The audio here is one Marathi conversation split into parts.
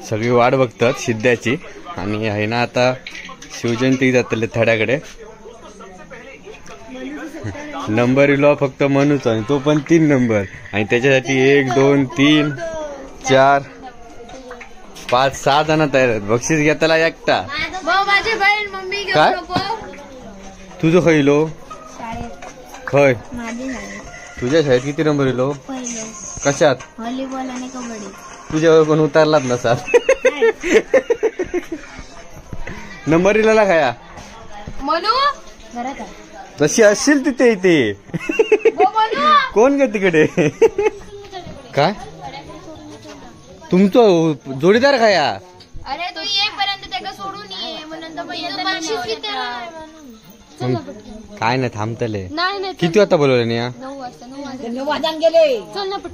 सगळी वाट बघतात सिद्ध्याची आणि आहे ना आता शिवजयंती जातले थड्याकडे नंबर इलो फक्त मनूचा आणि तो पण 3 नंबर आणि त्याच्यासाठी 1 2 3 4 5 6 जण तयार आहेत बक्षीस घेताला एकटा काय तुझं खयलो खय तुझ्या शाळेत किती नंबर इलो कशात व्हॉलीबॉल आणि कबड्डी तुझ्यावर कोण उतरलाच नसा नंबर इला खाया तशी असशील तिथे इथे कोण ग तिकडे काय तुमचं जोडीदार खाया अरे तू येईपर्यंत त्याला सोडून ये काय नाही थांबतले किती वाजता बोलवले ना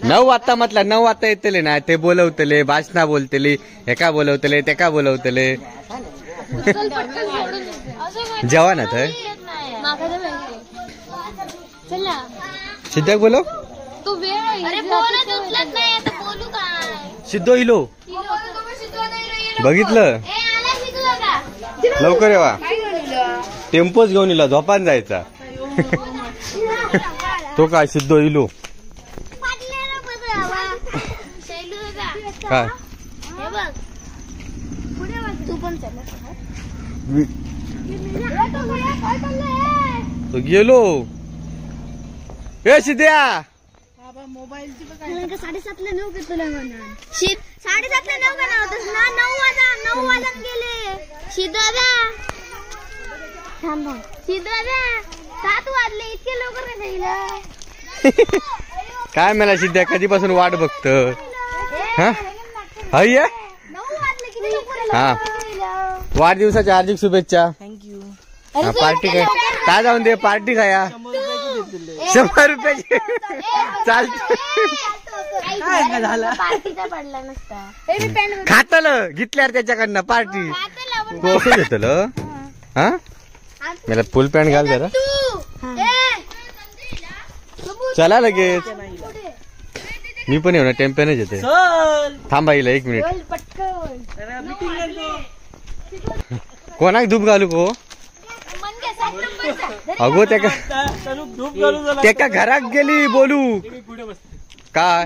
9 वाजता म्हटलं 9 वाजता येतले ना ते बोलवतले भाषणा बोलतले हे का बोलवतले ते का बोलवतले जेव्हा ना तर सिद्ध्या बोलव सिद्धो इलो बघितलं लवकर येवा टेम्पोच घेऊन इला झोपान जायचा तो काय सिद्धो इलो काय तो गेलो ए सिद्ध्या 7:30ला 9 का तुला म्हणा 7:30ला 9 का नव्हतस ना 9 वाजता गेले शिदादा थांब शिदादा 7 वाजले इतके लवकर काय गेलं काय मला सिद्ध्या कधीपासून वाट बघत हा 9 वाजले किती लवकर हा वाढदिवसाच्या हार्दिक शुभेच्छा थँक्यू पार्टी काय जाऊन दे पार्टी खाया 100 रुपयाची चालत खातल घेतल्यावर त्याच्याकडनं पार्टी कसं घेतलं हा मला फुल पॅन्ट घाल जरा चला लगेच मी पण येऊ ना टेम्पॅनच येते थांबा येईल 1 मिनिट कोणाक धूप घालू को अगो त्या घरात गेली बोलू काय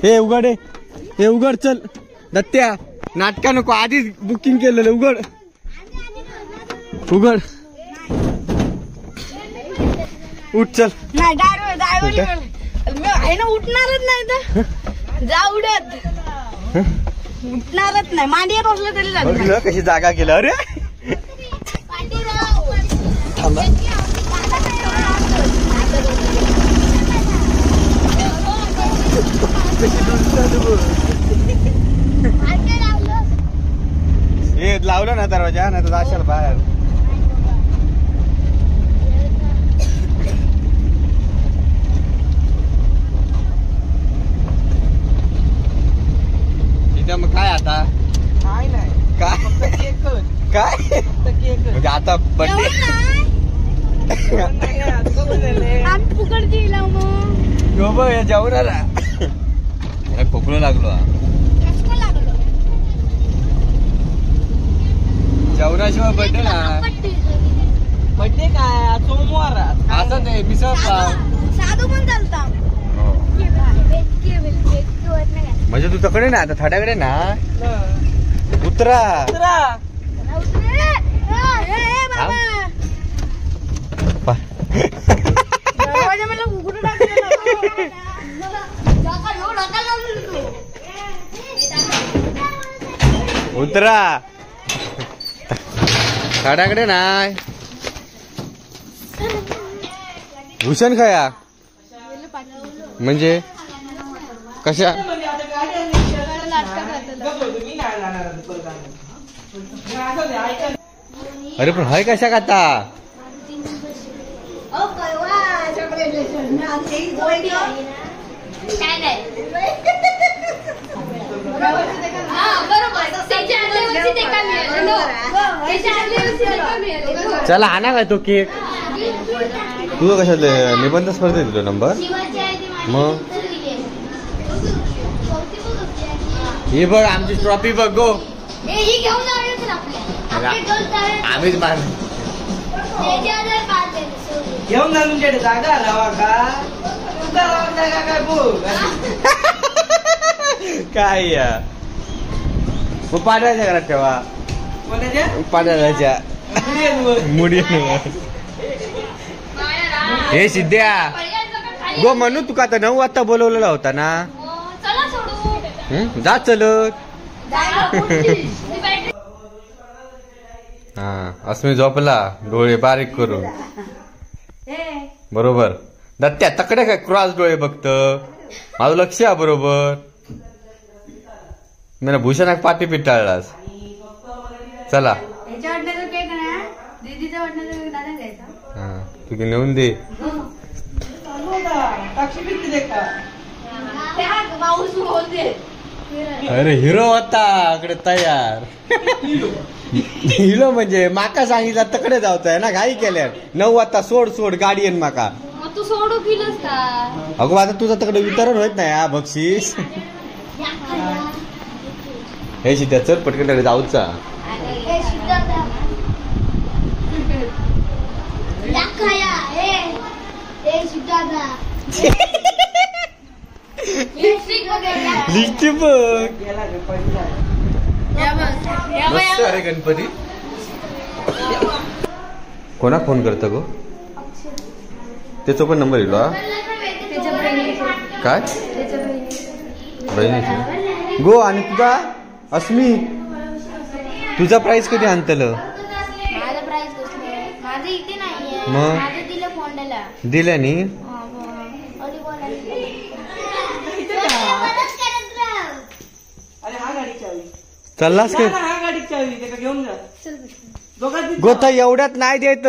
हे उघड चल दत्त्या नाटका नको आधीच बुकिंग केलेलं उघड उठ चल उठणारच नाही तर जा उडत उठणारच नाही मांडीवर बसलं तरी बघलं कशी जागा केलं अरे थांबा हे लावलं ना दरवाजा नाही तर जाशाल बाहेर मग काय आता काय नाही काय म्हणजे आता बर्थडे जाऊ ना खोकलो लागलो जेवणाशिवाय बर्थडे ना बर्थडे काय सोमवार असं ते मिसळ साधू पण चालता म्हणजे तू तकडे ना आता थड्याकडे ना उतरा उतरा थड्याकडे नाही भूषण खाया म्हणजे कशा अरे पण हाय कशा खाता चला आणा काय तो केक तू कशात निबंध स्पर्धेत दिलो नंबर मग हे बघ आमची ट्रॉफी बघ गो. ही घेऊन जाऊया आपल्या आम्हीच मार घेऊन जा तुमच्याकडे जागा राहा का तुमचा जागा काय बोल काय या मग पाण्याच्या घरात ठेवा. कोणाच्या पाण्याच्या मुडी. हे सिद्ध्या गो म्हणू तुका आता 9 वाजता बोलवलेला होता ना. चला सोडू जा चलत. हा अस्मी झोपला डोळे बारीक करून. बरोबर दत्त्या तकडे काय क्रॉस डोळे बघत. माझं लक्ष आहे बरोबर. मी भूषणाक पाठी पिटाळलास. चला याच्या वाटण्याचा केक ना दीदीचा वाटण्याचा केक दादा घ्यायचा. हा तुझी नेऊन दे. अरे हिरो होता इकडे तयार. हिरो म्हणजे माका सांगितलं तकडे जावतोय ना घाई केल्या 9 वाजता सोड गाडी येईन माका. मग तू सोडू केलंस का. अगो आता तुझं तकडे वितरण होत नाही हा बक्षीस. हे शिद्या चल पटकन तकडे जाऊचा. लिस्टी बघ मस्त. अरे गणपती कोणा फोन करत गो. त्याचा पण नंबर येईल काय बहिणीची गो. आणि तुझा अस्मी तुझा प्राइस कधी आणतलं. माझं प्राइस कसलं माझं इथे नाहीये. मग? माझं दिलं फोंडाला. दिल्या नी. अरे हा गाडी चावी चाललास का हा गाडी चावी त्याला घेऊन जा. दोघांची गोता एवढ्यात नाही देत.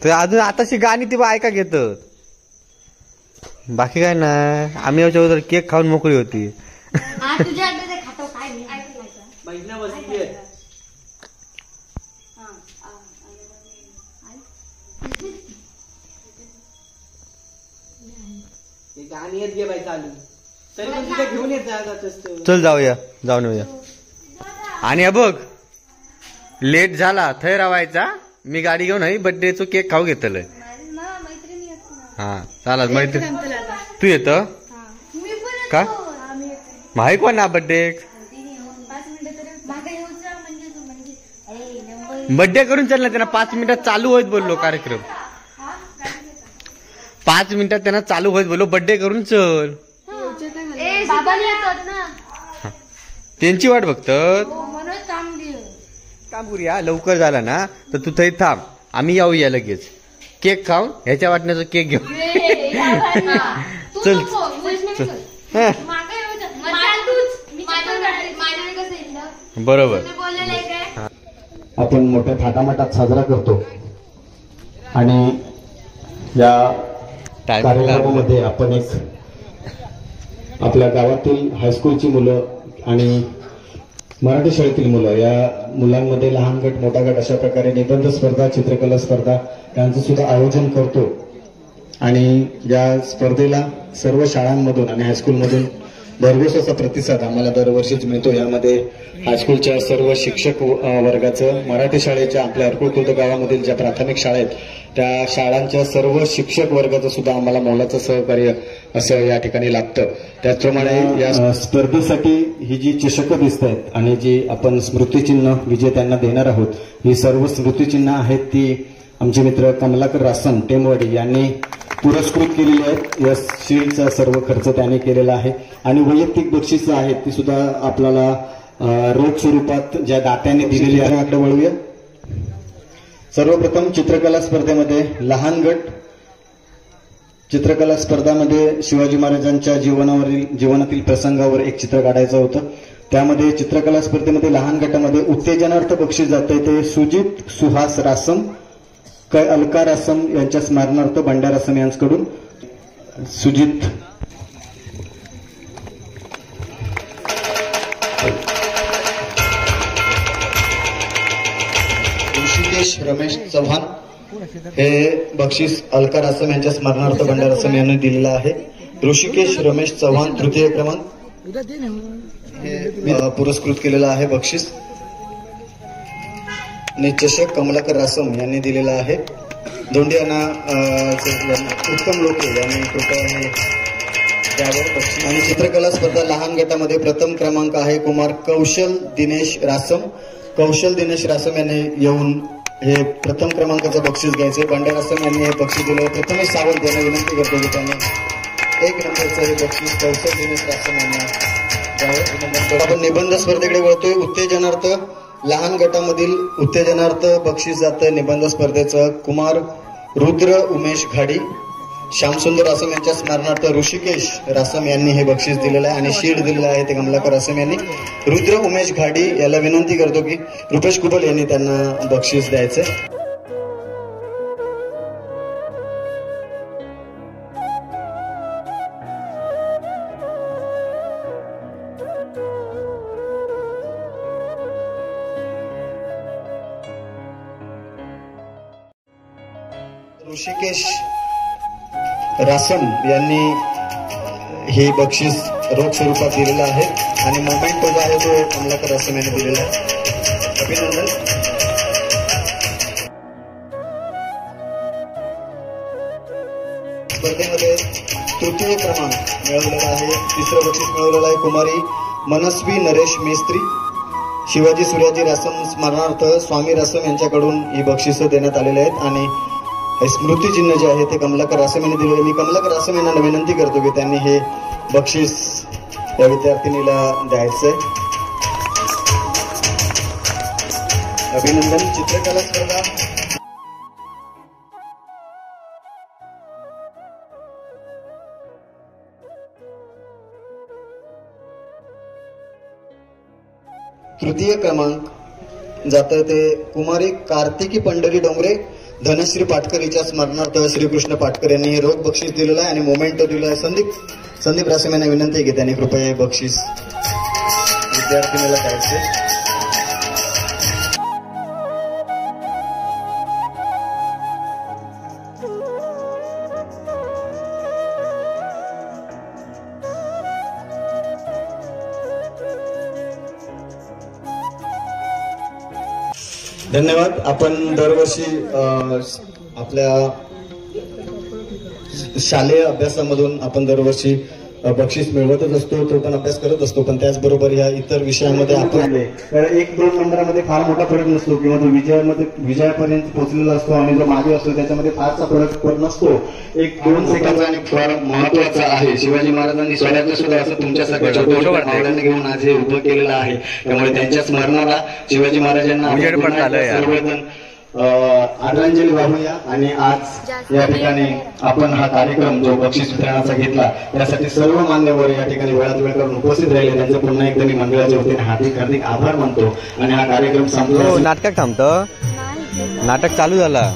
तर अजून आताशी गाणी ती ऐका घेत. बाकी काय नाही. आम्ही याच्या अगोदर केक खाऊन मोकळी होती. तुझ्या खातो काय बहिणा बसली आहे. हे गाणी येत गे बाई चालू तरी पण तिथे घेऊन येत जात असतो. चल जाऊया जाऊन येऊया. आणि हे बघ लेट झाला थंय रावायचा. मी गाडी घेऊन बर्थडेचो केक खाऊ घेतलंय. हा चाला मैत्री तू येत का माही कोण ना बर्थडे. बर्थडे करून चल ना. त्यांना 5 मिनिटात चालू होत बोललो कार्यक्रम. 5 मिनिटात त्यांना चालू होत बोललो. बर्थडे करून चल. त्यांची वाट बघतात. काम करूया लवकर झाला ना तर तू थंय थांब. आम्ही येऊया लगेच केक खाऊन ह्याच्या वाटण्याचा केक घेऊ. चल हा. बरोबर. आपण मोठ्या थाटामाटात साजरा करतो आणि या कार्यक्रमामध्ये आपण एक आपल्या गावातील हायस्कूलची मुलं आणि मराठी शाळेतील मुलं या मुलांमध्ये लहान गट मोठा गट अशा प्रकारे निबंध स्पर्धा चित्रकला स्पर्धा यांचं सुद्धा आयोजन करतो. आणि या स्पर्धेला सर्व शाळांमधून आणि हायस्कूलमधून भरघोस असा प्रतिसाद आम्हाला दरवर्षीच मिळतो. यामध्ये हायस्कूलच्या सर्व शिक्षक वर्गाचं मराठी शाळेच्या आपल्या अर्कुळ खुर्द गावामधील ज्या प्राथमिक शाळा आहेत त्या शाळांच्या सर्व शिक्षक वर्गाचं सुद्धा आम्हाला मोलाचं सहकार्य असं या ठिकाणी लागतं. त्याचप्रमाणे या स्पर्धेसाठी ही जी चषकं दिसत आहेत आणि जी आपण स्मृतिचिन्ह विजेत्यांना देणार आहोत ही सर्व स्मृतिचिन्ह आहेत ती आमचे मित्र कमलाकर रासम टेमवाडी यांनी पुरस्कृत केलेली आहेत. या शील्डचा सर्व खर्च त्याने केलेला आहे आणि वैयक्तिक बक्षिसं आहेत ती सुद्धा आपल्याला रोख स्वरूपात ज्या दात्याने दिलेली आहे. आकडे वळूया. सर्वप्रथम चित्रकला स्पर्धेमध्ये लहान गट चित्रकला स्पर्धामध्ये शिवाजी महाराजांच्या जीवनातील प्रसंगावर एक चित्र काढायचं होतं. त्यामध्ये चित्रकला स्पर्धेमध्ये लहान गटामध्ये उत्तेजनार्थ बक्षीस जाते ते सुजित सुहास रासम अलका रासम यांच्या स्मरणार्थ बंड्या रासम यांच्याकडून सुजित ऋषिकेश रमेश चव्हाण हे बक्षीस अलका रासम यांच्या स्मरणार्थ बंड्या रासम यांनी दिलेलं आहे. ऋषिकेश रमेश चव्हाण तृतीय क्रमांक. हे पुरस्कृत केलेलं आहे बक्षीस चषक कमलाकर रासम यांनी दिलेला आहे. दोंडी यांना उत्तम लोके यांनी कृपया त्यावर बक्षीस. आणि चित्रकला स्पर्धा लहान गटामध्ये प्रथम क्रमांक आहे कुमार कौशल दिनेश रासम. कौशल दिनेश रासम यांनी येऊन हे प्रथम क्रमांकाचं बक्षीस घ्यायचे. बंड्या रासम यांनी हे बक्षीस दिलं. प्रथमेश सावंत यांना विनंती करतो की त्यांनी 1 नंबरचं हे बक्षीस कौशल दिनेश रासम यांना द्यावं. आपण निबंध स्पर्धेकडे वळतोय. उत्तेजनार्थ लहान गटामधील उत्तेजनार्थ बक्षीस जातं निबंध स्पर्धेचं. कुमार रुद्र उमेश घाडी श्यामसुंदर रासम यांच्या स्मरणार्थ ऋषिकेश रासम यांनी हे बक्षीस दिलेलं आहे आणि शील्ड दिलेलं आहे ते कमलाकर रासम यांनी. रुद्र उमेश घाडी याला विनंती करतो की रुपेश कुबल यांनी त्यांना बक्षीस द्यायचं. ऋषिकेश रासम यांनी हे बक्षीस रोख स्वरूपात दिलेलं आहे आणि मोमेंटो जो आहे तो कमलाकर रासम यांनी दिलेला आहे. अभिनंदन. स्पर्धेमध्ये तृतीय क्रमांक मिळवलेला आहे. तिसरं बक्षीस मिळवलेलं आहे कुमारी मनस्वी नरेश मेस्त्री. शिवाजी सूर्याजी रासम स्मरणार्थ स्वामी रासम यांच्याकडून ही बक्षिसं देण्यात आलेली आहेत आणि स्मृती चिन्ह जे आहे ते कमलाकर रासम यांनी दिलेले. मी कमलाकर रासम यांना विनंती करतो की त्यांनी हे बक्षीस या विद्यार्थिनीला द्यायचंय. अभिनंदन. चित्रकला स्पर्धा तृतीय क्रमांक जातं ते कुमारी कार्तिकी पंढरी डोंगरे धनश्री पाटकर हिच्या स्मरणार्थ श्रीकृष्ण पाटकर यांनी हे रोख बक्षीस दिलेलं आहे आणि मोमेंटो दिलं आहे. संदीप रासम यांना विनंती आहे की त्यांनी कृपया हे बक्षीस विद्यार्थिनीला द्यायचे. धन्यवाद. आपण दरवर्षी आपल्या शालेय अभ्यासामधून आपण दरवर्षी बक्षीस मिळवतच असतो. तो पण अभ्यास करत असतो. पण त्याचबरोबर या इतर विषयामध्ये आपण 1-2 नंबरामध्ये फार मोठा फरक नसतो किंवा तो विजयापर्यंत पोहोचलेला असतो आणि जो मागे असतो त्याच्यामध्ये फारसा फरक नसतो. 1-2 सेकंद आणि फार महत्वाचा आहे. शिवाजी महाराजांनी स्वराज्य सुद्धा असं तुमच्यासारख्या छोट्या घेऊन आज हे उभं केलेलं आहे. त्यामुळे त्यांच्या स्मरणाला शिवाजी महाराजांना सर्वजण आदरांजली वाहूया. आणि आज या ठिकाणी आपण हा कार्यक्रम जो बक्षीस वितरणाचा घेतला त्यासाठी सर्व मान्यवर या ठिकाणी वेळात वेळ करून उपस्थित राहिले. त्यांचं पुन्हा एकदा मी मंडळाच्या वतीने हार्दिक आभार मानतो आणि हा कार्यक्रम संपला. नाटक थांबतं. नाटक चालू झाला.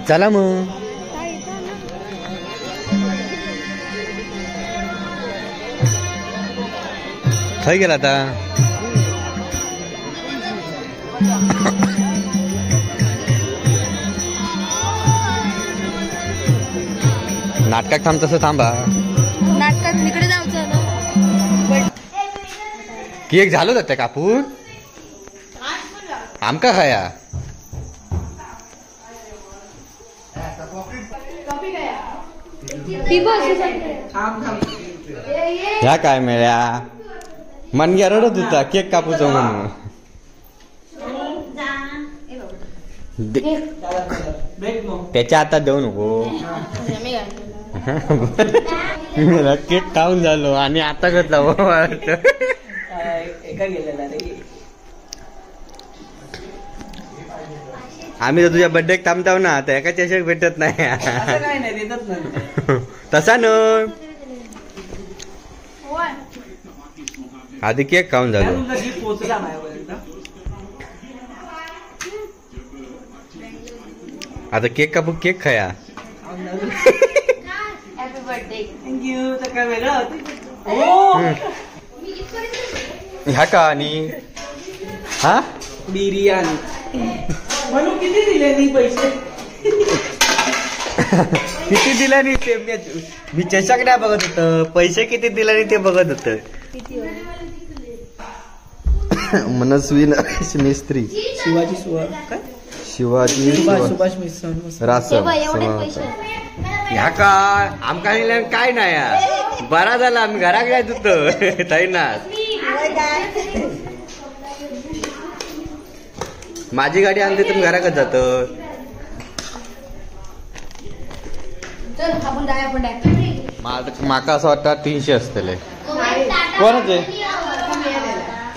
चला मग खाई गेला आता. नाटकात थांब. तसं थांबा. नाटकात तिकडे जायचं ना. केक झालं जातं कापून आमका खाया. ह्या काय मिळ्या मनग्या रडत होता केक कापूचा म्हणून. त्याच्या हातात देऊ नको. केक खाऊन झालो आणि आता घेतला. आम्ही तर तुझ्या बर्थडे थांबताव ना तर एका चषक भेटत नाही. तसा न आधी केक खाऊन झालो. आता केक कापू केक खाया. Happy birthday. थँक्यू. तर काय वेगळं ह्या का आणि हा बिर्याणी म्हणून किती दिले पैसे. किती दिल्याने ते मी चषक नाही बघत होत, पैसे किती दिल्याने ते बघत होत. मनस्वी नरेश मिस्त्री, शिवाजी शिवाजी सुभाष मिस्त्री रासम ह्या का आमका काय नाही बरा झाला. आम्ही घरात जायच होतो ताईना. माझी गाडी आणते तुम्ही घराकडे जात. माका असं वाटतं 300 असतले. कोणाच आहे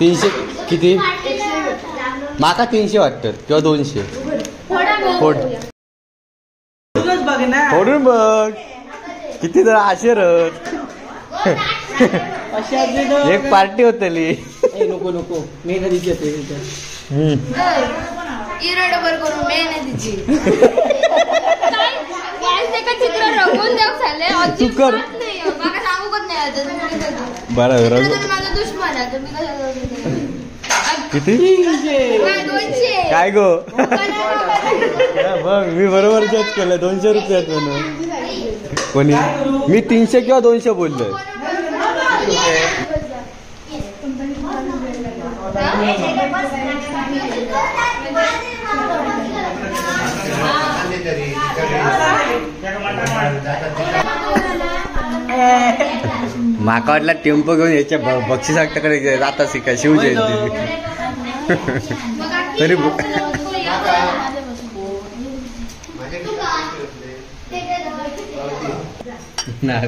300 किती? माका 300 वाटतात किंवा 200. बघ ना फोडून बघ किती जरा आशेरत. एक पार्टी होतली. नको नको मेहनतीची होते. चित्र रंगवून द्याव झाले. तू कर मला सांगूच नाही. बरं माझा दुश्मन आहे तुम्ही कसं किती 200 काय गो. बघ मी बरोबर जज केलं 200 रुपयात म्हणून. कोणी मी 300 किंवा 200 बोललोय. माका वाटला टेम्पो घेऊन याच्या बक्षिसाकडे जाता शिका शिवजयंती. तरी नाही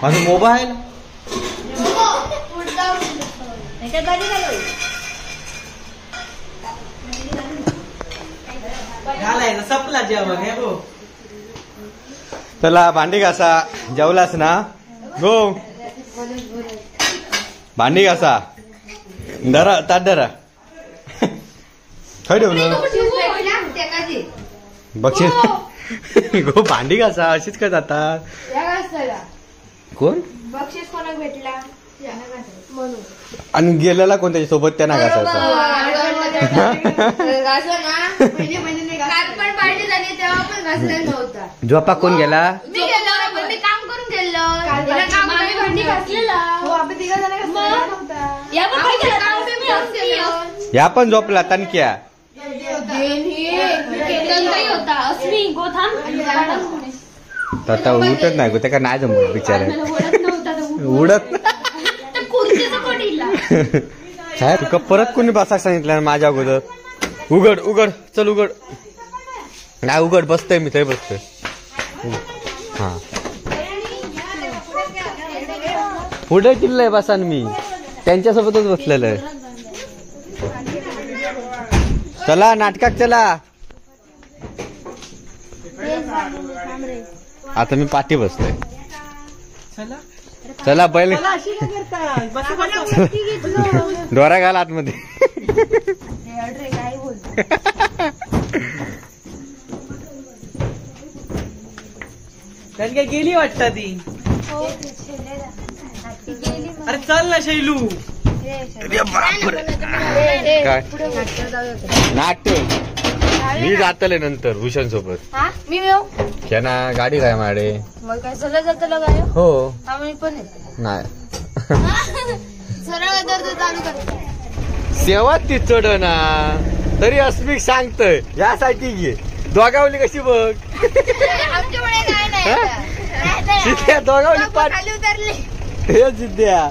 माझा मोबाईल घालायचं सपला जेवण हे गो. चला भांडी घासा. जेवलास ना गो. भांडी घासा. धरा ताट धरा. खय ठेवलं बक्षीस. गो भांडी घासा. अशीच काय जातात कोण बक्षीस कोणाक भेटला आणि गेलेला कोण त्याच्या सोबत त्यांना घासायचा. पण पार्टी झाली तेव्हा पण घासलेला नव्हता. झोपा कोण गेला. मी गेलो पण मी काम करून गेलो. भांडी घासलेला. या पण झोपला तनक्या. आता उठत नाही गो. त्या नाही जमत बिचारा उडत. तुका परत कोणी बसायला सांगितलं माझ्या अगोदर. उघड उघड चल उघड. नाही उघड बसतोय मी तरी बसतोय. हा पुढे किल्लंय बसान मी त्यांच्यासोबतच बसलेलं आहे. चला नाटकात चला. आता मी पाठी बसतोय. चला पहिले डोरा घाल आतमध्ये. काय गेली वाटतं ती. अरे चल ना शैलू. काय नाट्य मी जातले नंतर भूषण सोबत. मी त्यांना गाडी काय माडे मग काय सरळ जातलं काय हो आम्ही पण नाही सरळ चालू करतो. सेवा ती चढ ना तरी अस्मिक सांगतय यासाठी घे. दोघावली कशी बघ. आमच्यामुळे काय नाही. सिद्ध्या दोघावली पाठ खाली उतरले. हे सिद्ध्या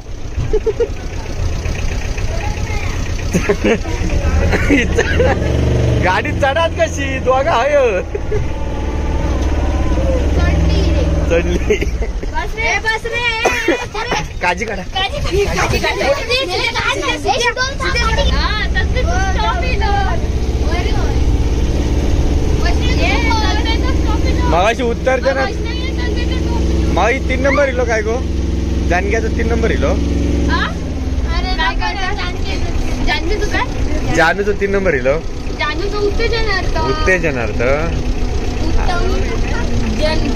गाडी चढात कशी दोघा हय चढली. बस रे काजी काढा. मगाशी उत्तर ना मग 3 नंबर इलो काय गो. जानग्याचा 3 नंबर इलो. जानूचा 3 नंबर इलो. उत्तेजनार्थ उत्तेजनार्थ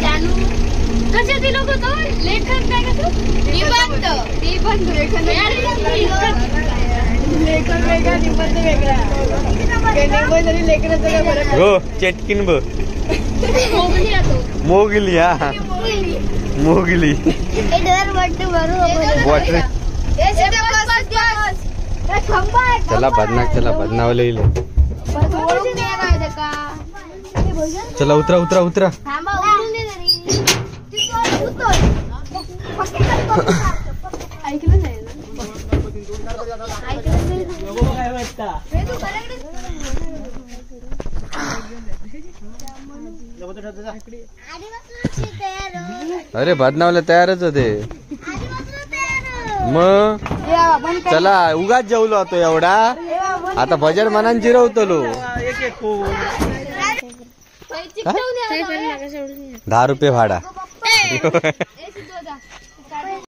जानू कसे ते लोक तो लेखन काय का तू निबंध लेखन वेगळा निबंध वेगळा निबंध लेखनाचं काय फरक हो चटकीन ब मोगली राहतो मोगली हा मोगली वॉटर चला बदनावलं येईल चला उतरा उतरा उतरा ऐकलं नाही काय वाटतं अरे बदनावलं तयारच होते मग चला उगाच जेवलो होतो एवढा आता बजेट मनान जिरवतलो 10 रुपये भाडा